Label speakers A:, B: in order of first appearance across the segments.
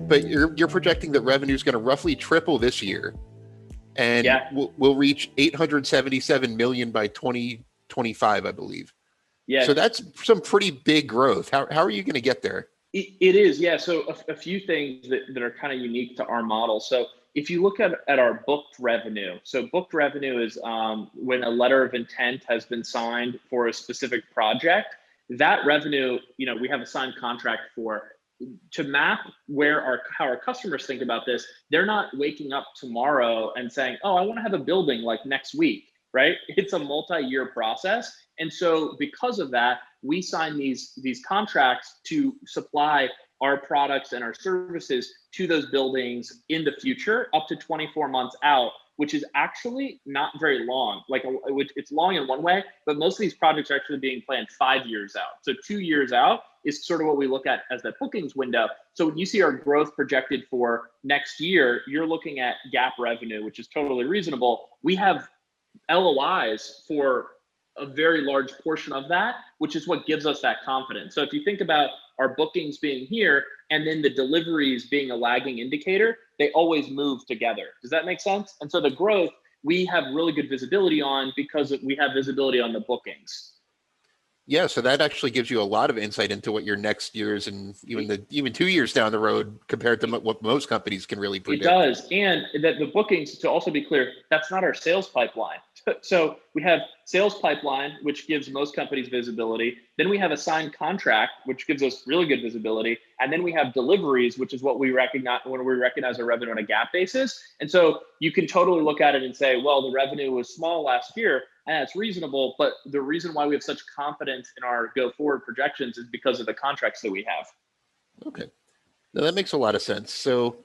A: But you're projecting that revenue is going to roughly triple this year, and
B: Yeah.
A: we'll reach 877 million by 2025, I believe.
B: Yeah.
A: So that's some pretty big growth. How are you going to get there?
B: It is, yeah. So a few things that are kind of unique to our model. So if you look at our booked revenue, so booked revenue is when a letter of intent has been signed for a specific project. That revenue, we have a signed contract for. To map how our customers think about this, they're not waking up tomorrow and saying, "Oh, I want to have a building like next week," right? It's a multi-year process, and so because of that, we sign these contracts to supply our products and our services to those buildings in the future, up to 24 months out, which is actually not very long. Like, it's long in one way, but most of these projects are actually being planned 5 years out. So 2 years out is sort of what we look at as the bookings window. So when you see our growth projected for next year, you're looking at GAAP revenue, which is totally reasonable. We have LOIs for a very large portion of that, which is what gives us that confidence. So if you think about our bookings being here and then the deliveries being a lagging indicator, they always move together. Does that make sense? And so the growth we have really good visibility on because we have visibility on the bookings.
A: Yeah, so that actually gives you a lot of insight into what your next years and even 2 years down the road compared to what most companies can really predict.
B: It does, and that the bookings, to also be clear, that's not our sales pipeline. So we have sales pipeline, which gives most companies visibility. Then we have a signed contract, which gives us really good visibility. And then we have deliveries, which is what we recognize when we recognize our revenue on a GAAP basis. And so you can totally look at it and say, well, the revenue was small last year, and that's reasonable. But the reason why we have such confidence in our go forward projections is because of the contracts that we have.
A: Okay. Now that makes a lot of sense. So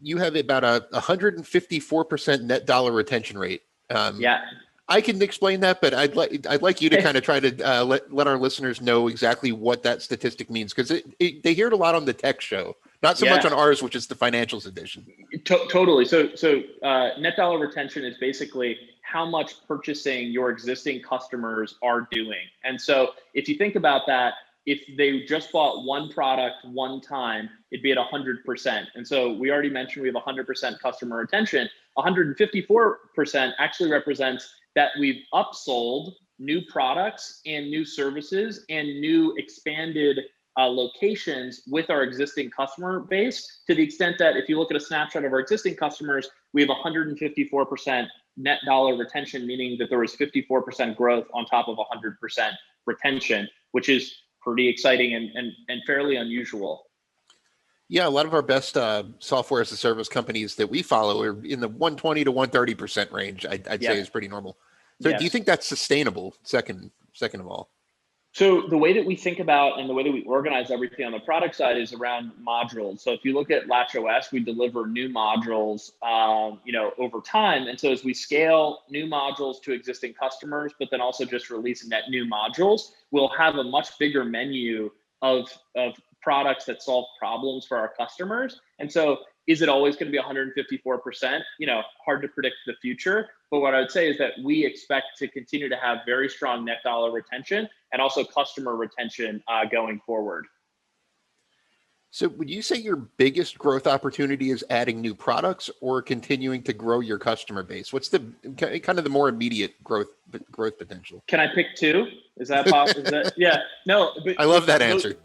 A: you have about a 154% net dollar retention rate.
B: Yeah.
A: I can explain that, but I'd like you to kind of try to let our listeners know exactly what that statistic means, because they hear it a lot on the tech show, not so much on ours, which is the financials edition.
B: Totally. So net dollar retention is basically how much purchasing your existing customers are doing. And so if you think about that, if they just bought one product one time, it'd be at 100%. And so we already mentioned we have 100% customer retention. 154% actually represents that we've upsold new products and new services and new expanded locations with our existing customer base, to the extent that if you look at a snapshot of our existing customers, we have 154% net dollar retention, meaning that there was 54% growth on top of 100% retention, which is pretty exciting and fairly unusual.
A: Yeah, a lot of our best software as a service companies that we follow are in the 120 to 130% range. I'd say is pretty normal. So do you think that's sustainable? Second of all.
B: So the way that we think about and the way that we organize everything on the product side is around modules. So if you look at LatchOS, we deliver new modules, over time. And so as we scale new modules to existing customers, but then also just release net new modules, we'll have a much bigger menu of products that solve problems for our customers. And so is it always going to be 154%? Hard to predict the future. But what I would say is that we expect to continue to have very strong net dollar retention and also customer retention going forward.
A: So would you say your biggest growth opportunity is adding new products or continuing to grow your customer base? What's the kind of the more immediate growth potential?
B: Can I pick two? Is that possible? Yeah. No. But
A: I love that answer.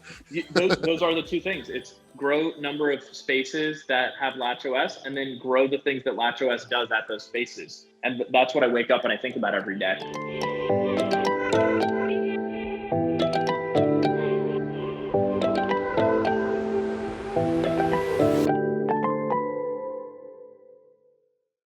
B: Those are the two things. It's grow number of spaces that have LatchOS, and then grow the things that LatchOS does at those spaces. And that's what I wake up and I think about every day.